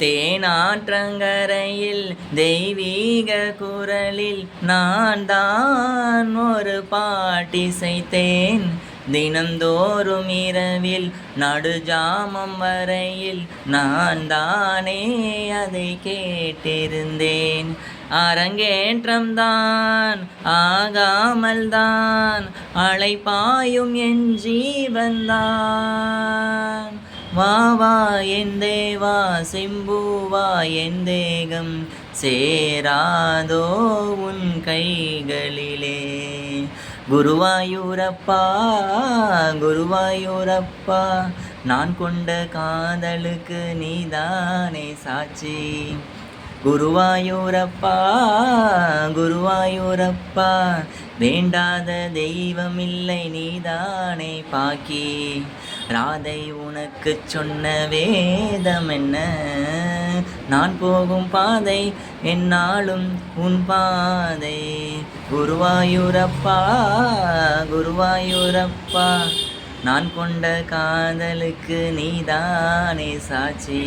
தேனாற்றங்கரையில் தெய்வீக குரலில் நான் தான் ஒரு பாட்டிசைத்தேன். தினந்தோறும் இரவில் நடுஜாமம் வரையில் நான் தானே அதை கேட்டிருந்தேன். அரங்கேற்றம்தான் ஆகாமல் தான் அலைபாயும் என் ஜீவன்தான். வா வா என் தேவா சிம்புவா என் தேகம் சேராதோ உன் கைகளிலே. குருவாயூரப்பா குருவாயூரப்பா நான் கொண்ட காதலுக்கு நீதானே சாட்சி. குருவாயூரப்பா குருவாயூரப்பா வேண்டாத தெய்வமில்லை நீதானே பாக்கி. ராதை உனக்கு சொன்ன வேதம் என்ன? நான் போகும் பாதை என்னாலும் உன் பாதை. குருவாயூரப்பா குருவாயூரப்பா நான் கொண்ட காதலுக்கு நீதானே சாட்சி.